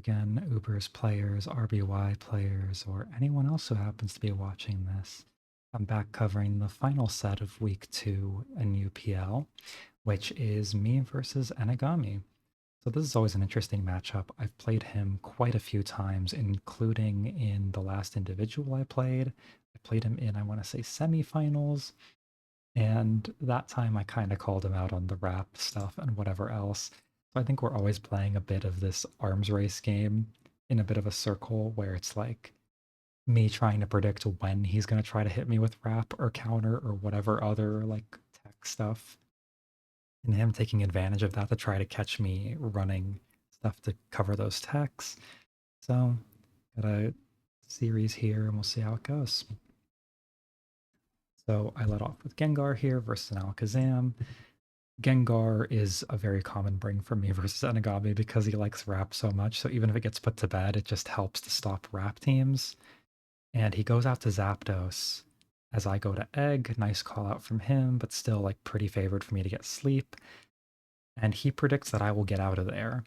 Again, Ubers players, RBY players, or anyone else who happens to be watching this. I'm back covering the final set of week 2 in UPL, which is me versus Enigami. So this is always an interesting matchup. I've played him quite a few times, including in the last individual I played. I played him in, I want to say, semifinals. And that time I kind of called him out on the rap stuff and whatever else. So I think we're always playing a bit of this arms race game in a bit of a circle where it's like me trying to predict when he's going to try to hit me with rap or counter or whatever other like tech stuff. And him taking advantage of that to try to catch me running stuff to cover those techs. So got a series here and we'll see how it goes. So I let off with Gengar here versus an Alakazam. Gengar is a very common bring for me versus Enigami because he likes rap so much. So even if it gets put to bed, it just helps to stop rap teams. And he goes out to Zapdos as I go to Egg. Nice call out from him, but still like pretty favored for me to get sleep. And he predicts that I will get out of there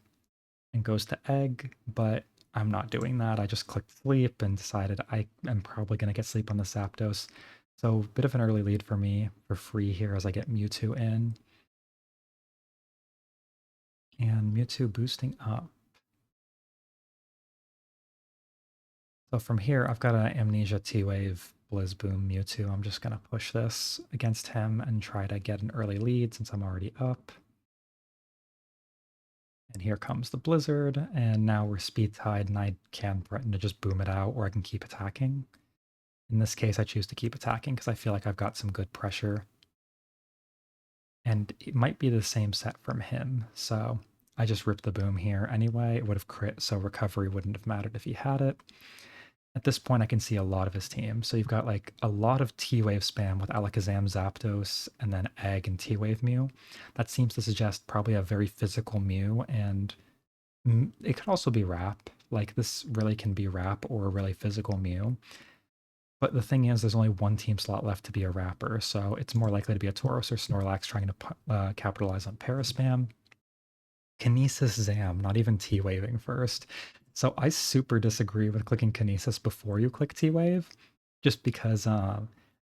and goes to Egg, but I'm not doing that. I just clicked sleep and decided I am probably going to get sleep on the Zapdos. So a bit of an early lead for me for free here as I get Mewtwo in. And Mewtwo boosting up. So from here, I've got an Amnesia T-Wave Blizzboom Mewtwo. I'm just going to push this against him and try to get an early lead since I'm already up. And here comes the Blizzard, and now we're speed tied, and I can threaten to just boom it out, or I can keep attacking. In this case, I choose to keep attacking because I feel like I've got some good pressure. And it might be the same set from him, so I just ripped the boom here anyway. It would have crit, so recovery wouldn't have mattered if he had it. At this point, I can see a lot of his team. So you've got like a lot of T-Wave spam with Alakazam, Zapdos, and then Egg and T-Wave Mew. That seems to suggest probably a very physical Mew, and it could also be Wrap. Like this really can be Wrap or a really physical Mew. But the thing is, there's only one team slot left to be a Rapper, so it's more likely to be a Tauros or Snorlax trying to capitalize on Paraspam. Kinesis Zam, not even T-Waving first. So I super disagree with clicking Kinesis before you click T-Wave, just because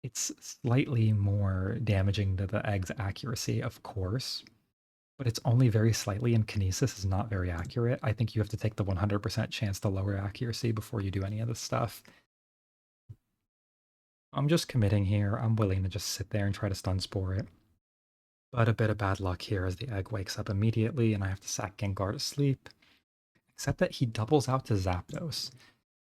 it's slightly more damaging to the egg's accuracy, of course, but it's only very slightly, and Kinesis is not very accurate. I think you have to take the 100% chance to lower accuracy before you do any of this stuff. I'm just committing here. I'm willing to just sit there and try to stun spore it. But a bit of bad luck here as the egg wakes up immediately and I have to sack Gengar to sleep. Except that he doubles out to Zapdos.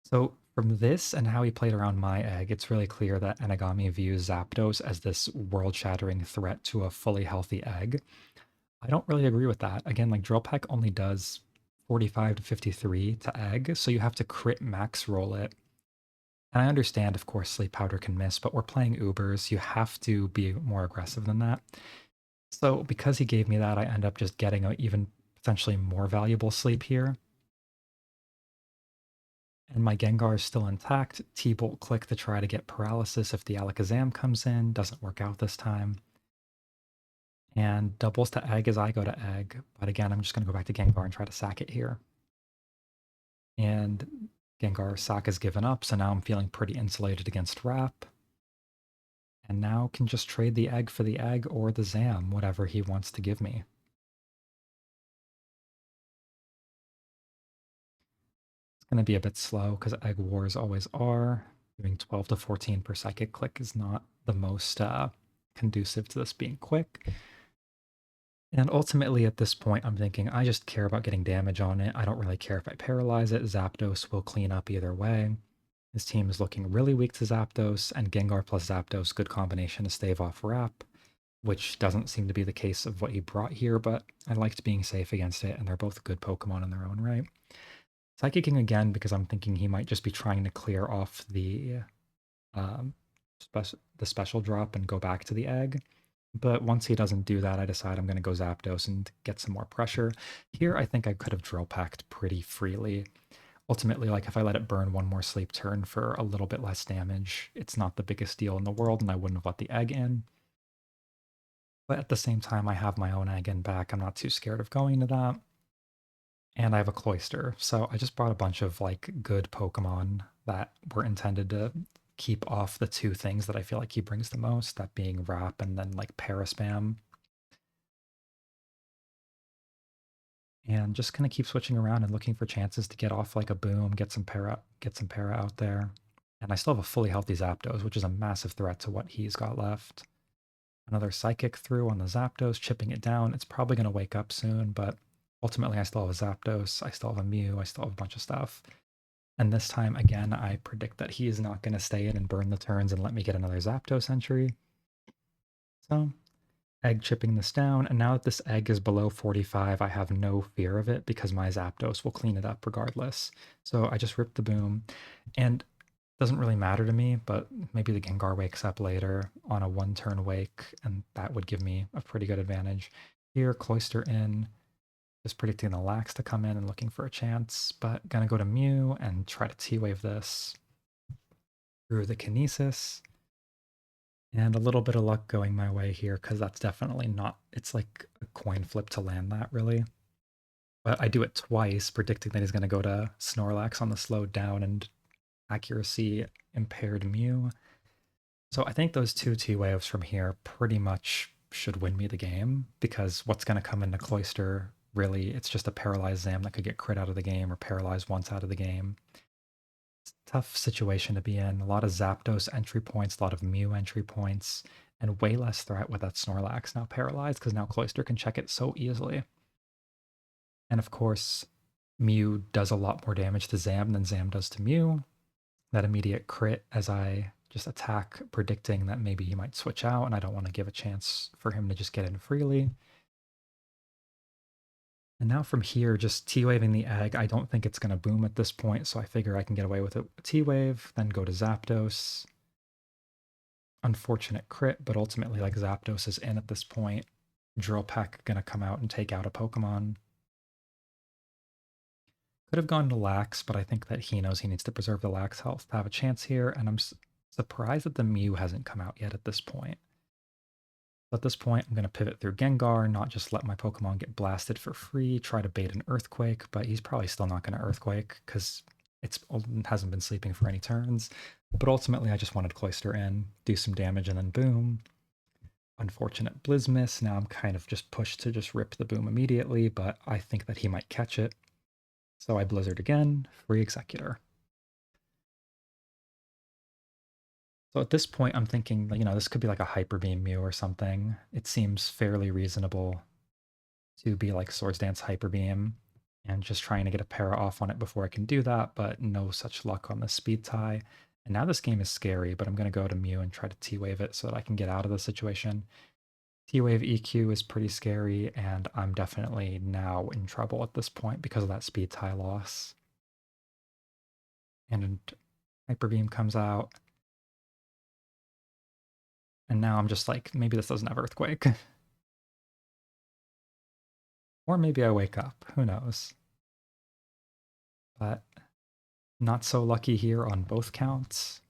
So from this and how he played around my egg, it's really clear that Enigami views Zapdos as this world-shattering threat to a fully healthy egg. I don't really agree with that. Again, like Drill Peck only does 45 to 53 to egg, so you have to crit max roll it. And I understand, of course, Sleep Powder can miss, but we're playing Ubers. You have to be more aggressive than that. So because he gave me that, I end up just getting an even potentially more valuable sleep here. And my Gengar is still intact. T-Bolt click to try to get paralysis if the Alakazam comes in. Doesn't work out this time. And doubles to egg as I go to egg. But again, I'm just going to go back to Gengar and try to sack it here. And Gengar sack has given up, so now I'm feeling pretty insulated against Wrap. And now can just trade the egg for the egg or the Zam, whatever he wants to give me. It's going to be a bit slow because egg wars always are. Doing 12 to 14 per psychic click is not the most conducive to this being quick. And ultimately at this point, I'm thinking I just care about getting damage on it. I don't really care if I paralyze it. Zapdos will clean up either way. His team is looking really weak to Zapdos, and Gengar plus Zapdos, good combination to stave off Wrap, which doesn't seem to be the case of what he brought here, but I liked being safe against it, and they're both good Pokemon in their own right. Psychicking again because I'm thinking he might just be trying to clear off the special drop and go back to the egg. But once he doesn't do that, I decide I'm going to go Zapdos and get some more pressure. Here, I think I could have Drill Pecked pretty freely. Ultimately, like if I let it burn one more sleep turn for a little bit less damage, it's not the biggest deal in the world, and I wouldn't have let the egg in. But at the same time, I have my own egg in back. I'm not too scared of going to that. And I have a Cloister, so I just brought a bunch of like good Pokemon that were intended to keep off the two things that I feel like he brings the most, that being Wrap and then like Paraspam. And just gonna keep switching around and looking for chances to get off like a Boom, get some para out there. And I still have a fully healthy Zapdos, which is a massive threat to what he's got left. Another Psychic through on the Zapdos, chipping it down. It's probably gonna wake up soon, but ultimately I still have a Zapdos, I still have a Mew, I still have a bunch of stuff. And this time, again, I predict that he is not going to stay in and burn the turns and let me get another Zapdos entry. So, egg chipping this down, and now that this egg is below 45, I have no fear of it because my Zapdos will clean it up regardless. So I just rip the Boom, and it doesn't really matter to me, but maybe the Gengar wakes up later on a one-turn wake, and that would give me a pretty good advantage. Here, Cloister in, just predicting the Lax to come in and looking for a chance, but gonna go to Mew and try to T-Wave this through the Kinesis. And a little bit of luck going my way here, because that's definitely not, it's like a coin flip to land that, really. But I do it twice, predicting that he's going to go to Snorlax on the slowed down and accuracy impaired Mew. So I think those two T-Waves from here pretty much should win me the game, because what's going to come into Cloister, really, it's just a paralyzed Zam that could get crit out of the game or paralyzed once out of the game. Tough situation to be in. A lot of Zapdos entry points, a lot of Mew entry points, and way less threat with that Snorlax now paralyzed because now Cloister can check it so easily. And of course, Mew does a lot more damage to Zam than Zam does to Mew. That immediate crit as I just attack, predicting that maybe he might switch out, and I don't want to give a chance for him to just get in freely. And now from here, just T-Waving the egg, I don't think it's going to boom at this point, so I figure I can get away with it. T-Wave, then go to Zapdos. Unfortunate crit, but ultimately, like, Zapdos is in at this point. Drill Peck going to come out and take out a Pokemon. Could have gone to Lax, but I think that he knows he needs to preserve the Lax health to have a chance here, and I'm surprised that the Mew hasn't come out yet at this point. At this point, I'm going to pivot through Gengar, not just let my Pokemon get blasted for free, try to bait an Earthquake, but he's probably still not going to Earthquake because it hasn't been sleeping for any turns. But ultimately, I just wanted Cloister in, do some damage, and then boom. Unfortunate Blizz miss. Now I'm kind of just pushed to just rip the boom immediately, but I think that he might catch it. So I Blizzard again, free Executor. So at this point, I'm thinking, this could be like a Hyper Beam Mew or something. It seems fairly reasonable to be like Swords Dance Hyper Beam and just trying to get a para off on it before I can do that, but no such luck on the speed tie. And now this game is scary, but I'm going to go to Mew and try to T-Wave it so that I can get out of the situation. T-Wave EQ is pretty scary, and I'm definitely now in trouble at this point because of that speed tie loss. And Hyper Beam comes out. And now I'm just like, maybe this doesn't have Earthquake. Or maybe I wake up. Who knows? But not so lucky here on both counts.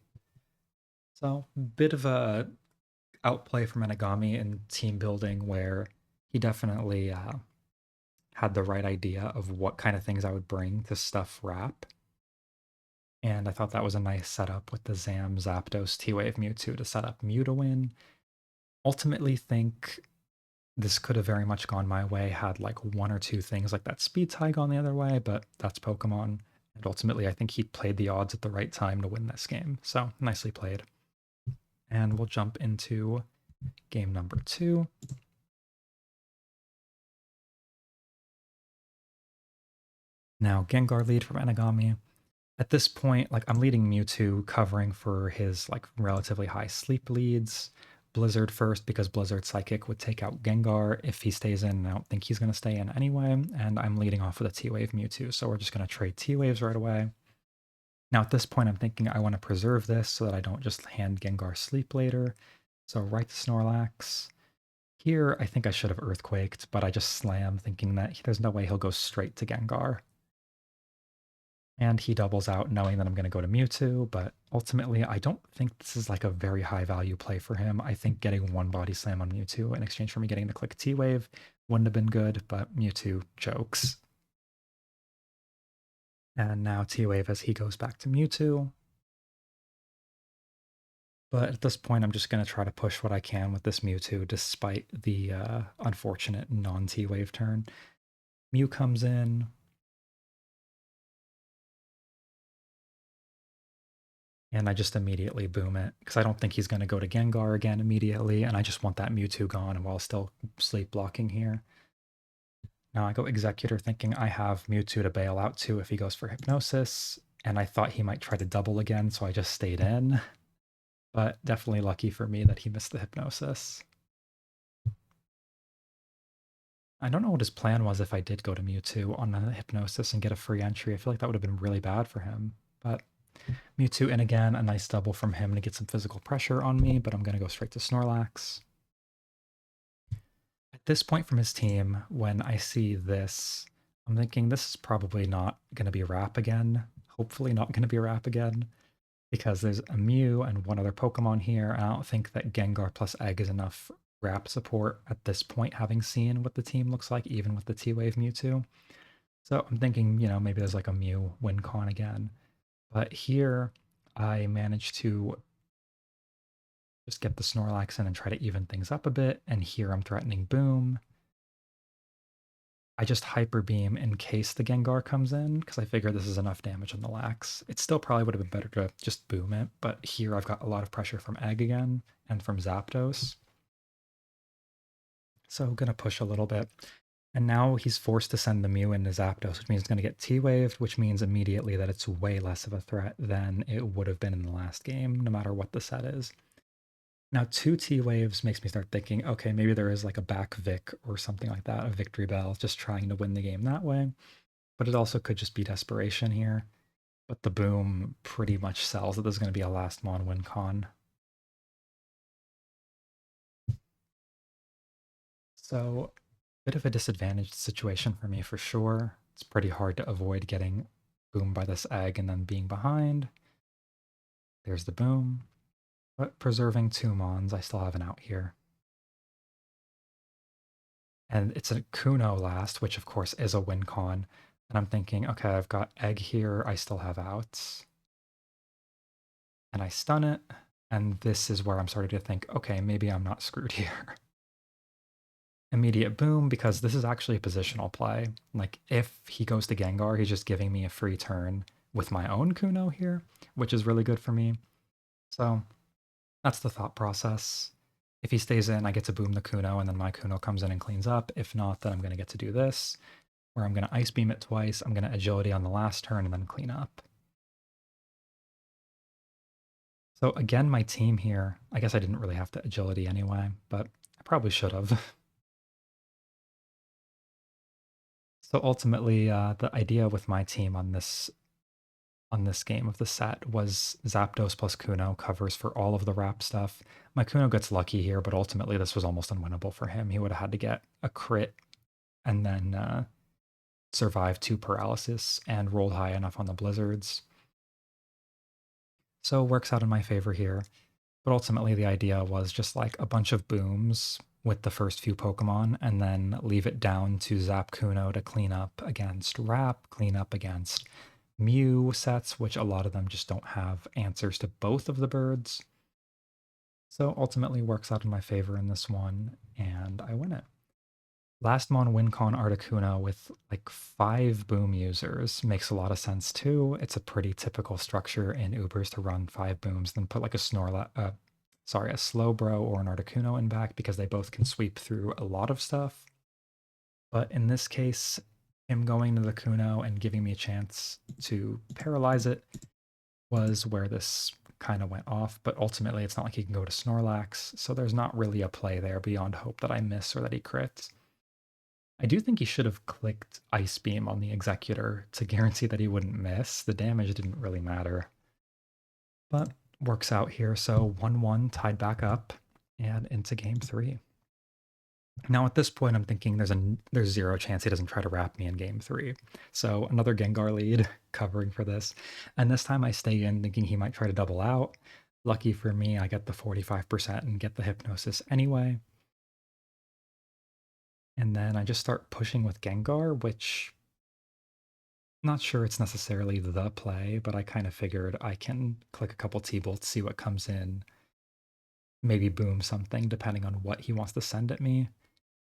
So, bit of a outplay from Enigami in team building where he definitely had the right idea of what kind of things I would bring to stuff Wrap. And I thought that was a nice setup with the Zam, Zapdos, T-Wave, Mewtwo to set up Mew to win. Ultimately think this could have very much gone my way had like one or two things like that speed tie gone the other way, but that's Pokemon. And ultimately, I think he played the odds at the right time to win this game. So nicely played. And we'll jump into game number 2. Now Gengar lead from Enigami. At this point, like I'm leading Mewtwo, covering for his like relatively high sleep leads. Blizzard first because Blizzard Psychic would take out Gengar if he stays in. I don't think he's going to stay in anyway. And I'm leading off with a T-Wave Mewtwo, so we're just going to trade T-Waves right away. Now at this point, I'm thinking I want to preserve this so that I don't just hand Gengar sleep later. So right to Snorlax. Here, I think I should have Earthquaked, but I just slam thinking that there's no way he'll go straight to Gengar. And he doubles out knowing that I'm going to go to Mewtwo, but ultimately I don't think this is like a very high value play for him. I think getting one body slam on Mewtwo in exchange for me getting the click T-Wave wouldn't have been good, but Mewtwo chokes. And now T-Wave as he goes back to Mewtwo. But at this point, I'm just going to try to push what I can with this Mewtwo, despite the unfortunate non-T-Wave turn. Mew comes in. And I just immediately boom it, because I don't think he's going to go to Gengar again immediately, and I just want that Mewtwo gone while still sleep blocking here. Now I go Executor thinking I have Mewtwo to bail out to if he goes for Hypnosis, and I thought he might try to double again, so I just stayed in. But definitely lucky for me that he missed the Hypnosis. I don't know what his plan was if I did go to Mewtwo on a Hypnosis and get a free entry. I feel like that would have been really bad for him. But Mewtwo in again, a nice double from him to get some physical pressure on me, but I'm going to go straight to Snorlax. At this point from his team, when I see this, I'm thinking this is probably not going to be Wrap again. Hopefully not going to be Wrap again, because there's a Mew and one other Pokemon here, and I don't think that Gengar plus Egg is enough Wrap support at this point, having seen what the team looks like, even with the T-Wave Mewtwo. So I'm thinking, maybe there's like a Mew win con again. But here, I managed to just get the Snorlax in and try to even things up a bit, and here I'm threatening Boom. I just Hyper Beam in case the Gengar comes in, because I figure this is enough damage on the Lax. It still probably would have been better to just Boom it, but here I've got a lot of pressure from Egg again, and from Zapdos. So I'm going to push a little bit. And now he's forced to send the Mew into Zapdos, which means it's going to get T-Waved, which means immediately that it's way less of a threat than it would have been in the last game, no matter what the set is. Now, 2 T-Waves makes me start thinking, okay, maybe there is like a back Vic or something like that, a Victory Bell, just trying to win the game that way. But it also could just be desperation here. But the Boom pretty much sells that there's going to be a last Mon win con. So, bit of a disadvantaged situation for me for sure. It's pretty hard to avoid getting Boom by this Egg and then being behind. There's the Boom. But preserving 2 Mons, I still have an out here. And it's a Kuno last, which of course is a win con. And I'm thinking, okay, I've got Egg here, I still have outs. And I stun it, and this is where I'm starting to think, okay, maybe I'm not screwed here. Immediate Boom, because this is actually a positional play. Like, if he goes to Gengar, he's just giving me a free turn with my own Kuno here, which is really good for me. So that's the thought process. If he stays in, I get to Boom the Kuno, and then my Kuno comes in and cleans up. If not, then I'm going to get to do this, where I'm going to Ice Beam it twice, I'm going to Agility on the last turn, and then clean up. So again, my team here, I guess I didn't really have to Agility anyway, but I probably should have. So ultimately, the idea with my team on this game of the set was Zapdos plus Kuno covers for all of the wrap stuff. My Kuno gets lucky here, but ultimately this was almost unwinnable for him. He would have had to get a crit and then survive 2 paralysis and rolled high enough on the blizzards. So it works out in my favor here. But ultimately the idea was just like a bunch of booms with the first few Pokemon and then leave it down to Zap Kuno to clean up against Wrap, clean up against Mew sets, which a lot of them just don't have answers to both of the birds. So ultimately works out in my favor in this one, and I win it. Last Mon WinCon Articuno with like 5 boom users makes a lot of sense too. It's a pretty typical structure in Ubers to run 5 booms, then put like a a Slowbro or an Articuno in back because they both can sweep through a lot of stuff. But in this case, him going to the Kuno and giving me a chance to paralyze it was where this kind of went off. But ultimately, it's not like he can go to Snorlax, so there's not really a play there beyond hope that I miss or that he crits. I do think he should have clicked Ice Beam on the Executor to guarantee that he wouldn't miss. The damage didn't really matter. But works out here, so 1-1 tied back up and into game 3. Now at this point, I'm thinking there's 0 chance he doesn't try to wrap me in game 3. So another Gengar lead covering for this. And this time I stay in thinking he might try to double out. Lucky for me, I get the 45% and get the Hypnosis anyway. And then I just start pushing with Gengar, which Not sure it's necessarily the play, but I kind of figured I can click a couple T-bolts, see what comes in, maybe boom something depending on what he wants to send at me.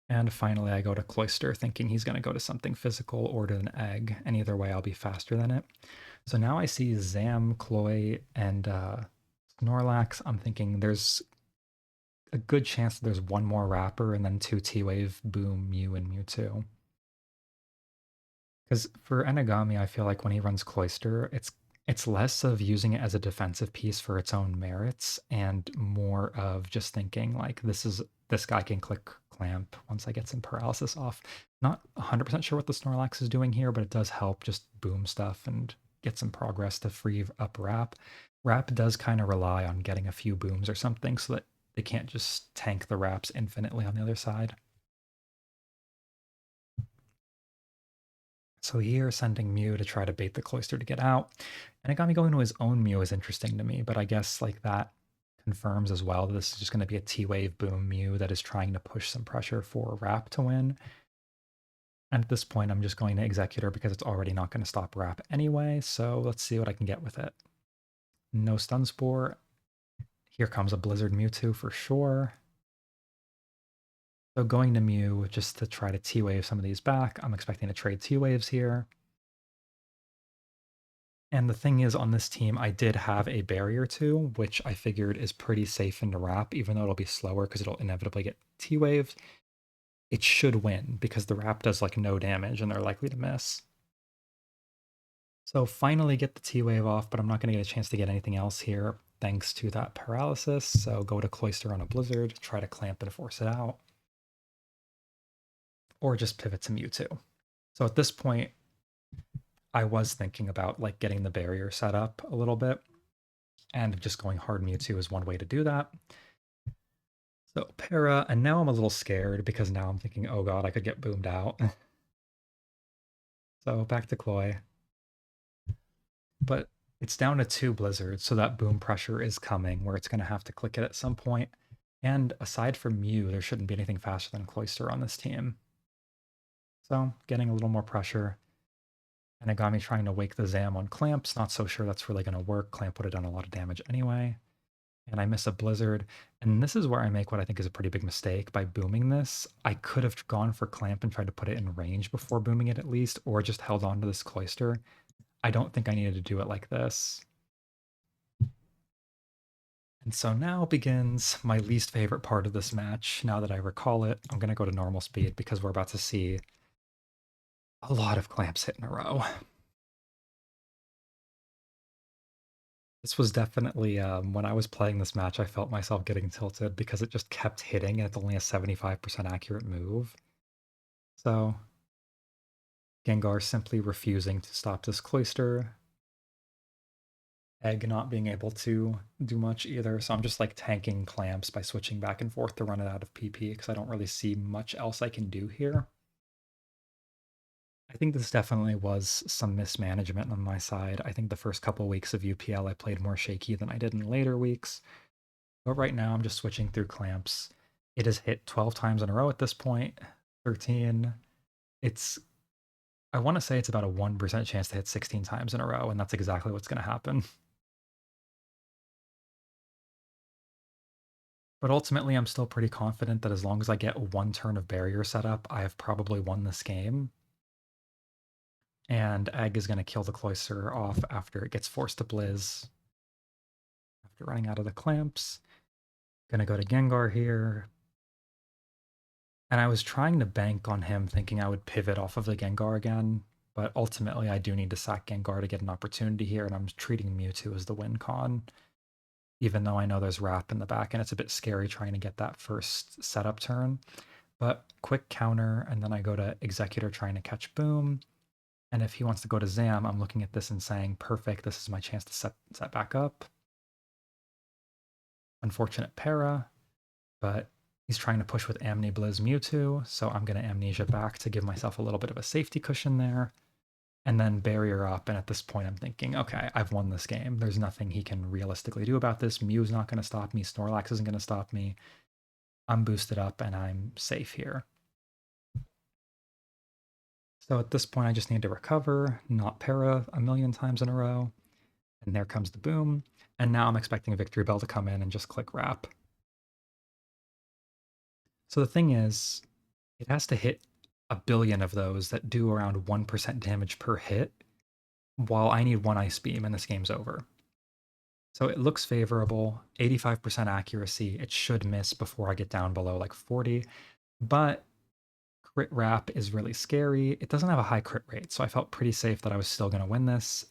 And finally, I go to Cloister thinking he's going to go to something physical or to an egg, and either way, I'll be faster than it. So now I see Zam, Cloy, and Snorlax. I'm thinking there's a good chance that there's one more Wrapper and then two T-Wave, Boom, Mew, and Mewtwo. Because for Enigami, I feel like when he runs Cloister, it's less of using it as a defensive piece for its own merits and more of just thinking like this guy can click clamp once I get some paralysis off. Not 100% sure what the Snorlax is doing here, but it does help just boom stuff and get some progress to free up Wrap. Wrap does kind of rely on getting a few booms or something so that they can't just tank the Wraps infinitely on the other side. So here, sending Mew to try to bait the Cloister to get out. And it got me going to his own Mew is interesting to me, but I guess like that confirms as well that this is just going to be a T-Wave Boom Mew that is trying to push some pressure for Wrap to win. And at this point, I'm just going to Executor because it's already not going to stop Wrap anyway, so let's see what I can get with it. No Stun Spore. Here comes a Blizzard Mewtwo for sure. So going to Mew just to try to T-Wave some of these back. I'm expecting to trade T-Waves here. And the thing is, on this team, I did have a barrier too, which I figured is pretty safe into Wrap, even though it'll be slower because it'll inevitably get T-Waved. It should win because the Wrap does like no damage and they're likely to miss. So finally get the T-Wave off, but I'm not going to get a chance to get anything else here thanks to that paralysis. So go to Cloister on a Blizzard, try to clamp and force it out. Or just pivot to Mewtwo. So at this point, I was thinking about like getting the barrier set up a little bit, and just going hard Mewtwo is one way to do that. So para, and now I'm a little scared because now I'm thinking, oh god, I could get boomed out. So back to Cloy. But it's down to 2 Blizzards, so that boom pressure is coming where it's going to have to click it at some point. And aside from Mew, there shouldn't be anything faster than Cloister on this team. So getting a little more pressure. Enigami trying to wake the Zam on clamps. Not so sure that's really going to work. Clamp would have done a lot of damage anyway. And I miss a Blizzard. And this is where I make what I think is a pretty big mistake by booming this. I could have gone for clamp and tried to put it in range before booming it at least, or just held on to this Cloister. I don't think I needed to do it like this. And so now begins my least favorite part of this match. Now that I recall it, I'm going to go to normal speed because we're about to see a lot of clamps hit in a row. This was definitely, when I was playing this match, I felt myself getting tilted because it just kept hitting and it's only a 75% accurate move. So Gengar simply refusing to stop this Cloister. Egg not being able to do much either, so I'm just like tanking clamps by switching back and forth to run it out of PP because I don't really see much else I can do here. I think this definitely was some mismanagement on my side. I think the first couple weeks of UPL I played more shaky than I did in later weeks. But right now I'm just switching through clamps. It has hit 12 times in a row at this point, 13. I want to say it's about a 1% chance to hit 16 times in a row, and that's exactly what's going to happen. But ultimately, I'm still pretty confident that as long as I get one turn of barrier set up, I have probably won this game. And Egg is going to kill the Cloister off after it gets forced to Blizz. After running out of the clamps. Gonna go to Gengar here. And I was trying to bank on him thinking I would pivot off of the Gengar again. But ultimately, I do need to sack Gengar to get an opportunity here, and I'm treating Mewtwo as the win con. Even though I know there's Wrap in the back, and it's a bit scary trying to get that first setup turn. But quick counter, and then I go to Executor trying to catch Boom. And if he wants to go to Zam, I'm looking at this and saying, perfect, this is my chance to set back up. Unfortunate para, but he's trying to push with Amni Blizz Mewtwo, so I'm going to Amnesia back to give myself a little bit of a safety cushion there. And then barrier up, and at this point I'm thinking, okay, I've won this game. There's nothing he can realistically do about this. Mew's not going to stop me. Snorlax isn't going to stop me. I'm boosted up, and I'm safe here. So at this point, I just need to recover, not para a million times in a row. And there comes the boom. And now I'm expecting Victory Bell to come in and just click wrap. So the thing is, it has to hit a billion of those that do around 1% damage per hit, while I need one Ice Beam and this game's over. So it looks favorable, 85% accuracy. It should miss before I get down below like 40, but crit wrap is really scary. It doesn't have a high crit rate, so I felt pretty safe that I was still going to win this,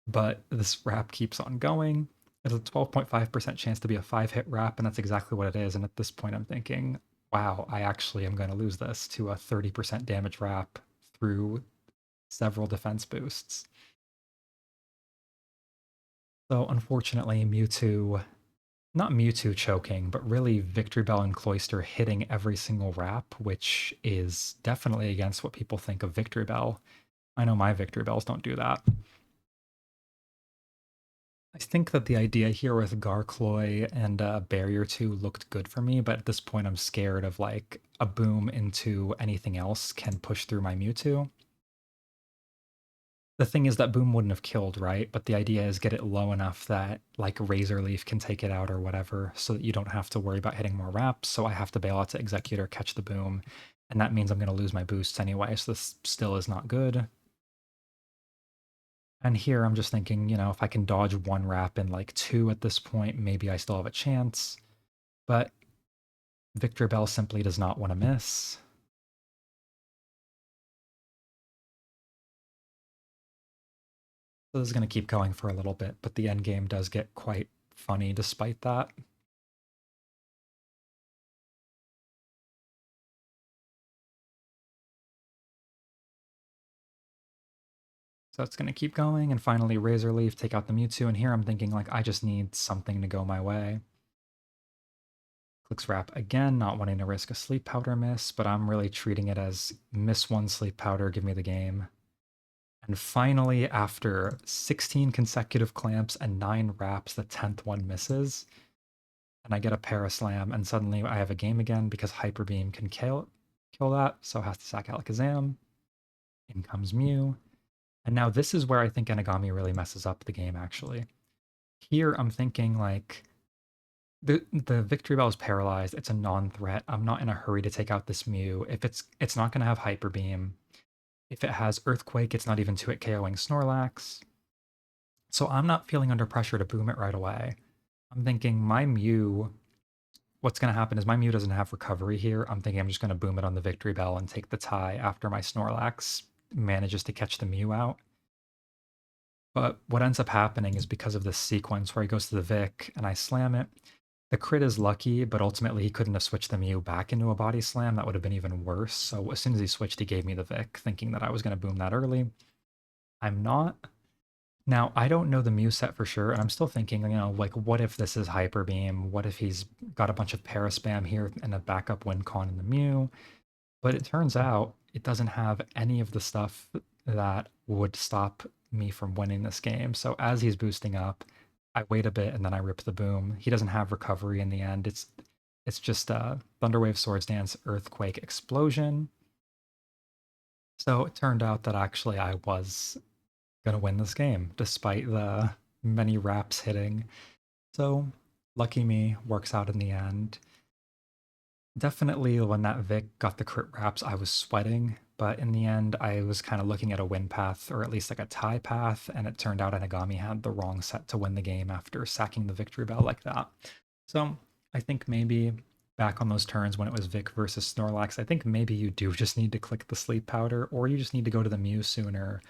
but this wrap keeps on going. There's a 12.5% chance to be a 5-hit wrap, and that's exactly what it is. And at this point, I'm thinking, wow, I actually am going to lose this to a 30% damage wrap through several defense boosts. So unfortunately, Mewtwo, not Mewtwo choking, but really Victory Bell and Cloyster hitting every single wrap, which is definitely against what people think of Victory Bell. I know my Victory Bells don't do that. I think that the idea here with Garcloy and Barrier 2 looked good for me, but at this point I'm scared of like a boom into anything else can push through my Mewtwo. The thing is that boom wouldn't have killed, right? But the idea is get it low enough that like Razor Leaf can take it out or whatever, so that you don't have to worry about hitting more wraps. So I have to bail out to Executor, catch the boom, and that means I'm going to lose my boosts anyway, so this still is not good. And here I'm just thinking, if I can dodge one wrap in like 2 at this point, maybe I still have a chance. But Victor Bell simply does not want to miss. So this is going to keep going for a little bit, but the end game does get quite funny despite that. So it's going to keep going, and finally Razor Leaf, take out the Mewtwo, and here I'm thinking, like, I just need something to go my way. Clicks Wrap again, not wanting to risk a Sleep Powder miss, but I'm really treating it as miss one Sleep Powder, give me the game. And finally, after 16 consecutive clamps and 9 wraps, the 10th one misses. And I get a Paraslam, and suddenly I have a game again because Hyper Beam can kill that, so it has to sack Alakazam. In comes Mew. And now this is where I think Enigami really messes up the game, actually. Here I'm thinking, like, the Victory Bell is paralyzed. It's a non-threat. I'm not in a hurry to take out this Mew. If it's not going to have Hyper Beam. If it has Earthquake, it's not even 2-hit KOing Snorlax. So I'm not feeling under pressure to boom it right away. I'm thinking my Mew, what's going to happen is my Mew doesn't have recovery here. I'm thinking I'm just going to boom it on the Victory Bell and take the tie after my Snorlax manages to catch the Mew out. But what ends up happening is because of this sequence where he goes to the Vic and I slam it, the crit is lucky, but ultimately he couldn't have switched the Mew back into a body slam. That would have been even worse. So as soon as he switched, he gave me the Vic, thinking that I was going to boom that early. I'm not. Now, I don't know the Mew set for sure, and I'm still thinking, like, what if this is Hyper Beam? What if he's got a bunch of Paraspam here and a backup win con in the Mew? But it turns out it doesn't have any of the stuff that would stop me from winning this game. So as he's boosting up, I wait a bit and then I rip the boom. He doesn't have recovery in the end. It's just Thunderwave, Swords Dance, Earthquake, Explosion. So it turned out that actually I was gonna win this game despite the many wraps hitting. So lucky me, works out in the end. Definitely when that Vic got the crit wraps, I was sweating, but in the end, I was kind of looking at a win path, or at least like a tie path, and it turned out Enigami had the wrong set to win the game after sacking the Victory Bell like that. So I think maybe back on those turns when it was Vic versus Snorlax, I think maybe you do just need to click the Sleep Powder, or you just need to go to the Mew sooner,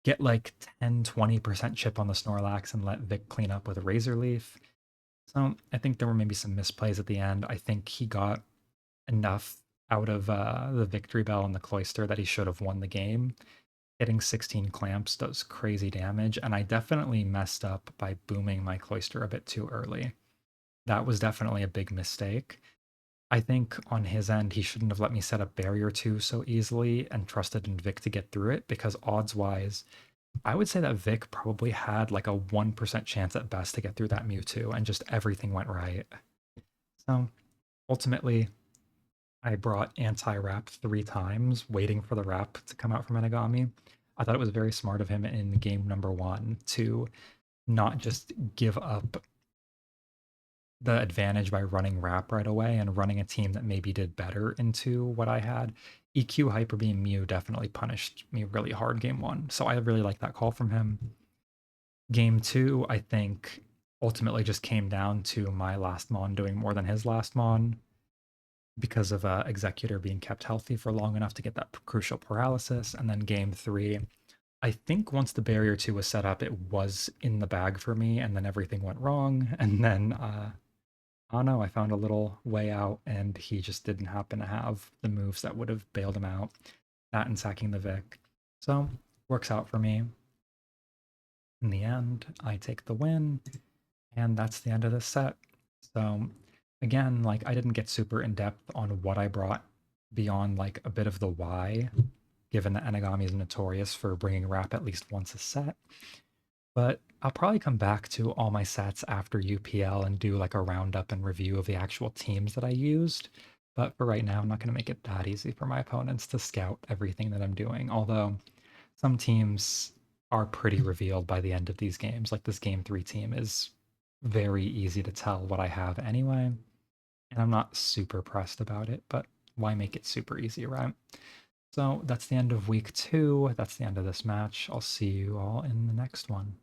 get like 10-20% chip on the Snorlax and let Vic clean up with a Razor Leaf. So I think there were maybe some misplays at the end. I think he got enough out of the Victory Bell and the Cloyster that he should have won the game. Hitting 16 clamps does crazy damage, and I definitely messed up by booming my Cloyster a bit too early. That was definitely a big mistake. I think on his end, he shouldn't have let me set up Barrier 2 so easily and trusted in Vic to get through it, because odds-wise, I would say that Vic probably had like a 1% chance at best to get through that Mewtwo, and just everything went right. So ultimately, I brought anti-wrap 3 times, waiting for the wrap to come out from Enigami. I thought it was very smart of him in game number 1 to not just give up the advantage by running wrap right away and running a team that maybe did better into what I had. EQ Hyper Beam Mew definitely punished me really hard game 1, so I really like that call from him. Game 2, I think, ultimately just came down to my last Mon doing more than his last Mon because of Executor being kept healthy for long enough to get that crucial paralysis. And then game 3, I think once the barrier 2 was set up, it was in the bag for me, and then everything went wrong. And then, oh no, I found a little way out, and he just didn't happen to have the moves that would have bailed him out. That and sacking the Vic. So, works out for me. In the end, I take the win, and that's the end of this set. So again, like I didn't get super in depth on what I brought beyond like a bit of the why, given that Enigami is notorious for bringing rap at least once a set. But I'll probably come back to all my sets after UPL and do like a roundup and review of the actual teams that I used. But for right now, I'm not going to make it that easy for my opponents to scout everything that I'm doing. Although some teams are pretty revealed by the end of these games. Like this game 3 team is very easy to tell what I have anyway. And I'm not super pressed about it, but why make it super easy, right? So that's the end of week 2. That's the end of this match. I'll see you all in the next one.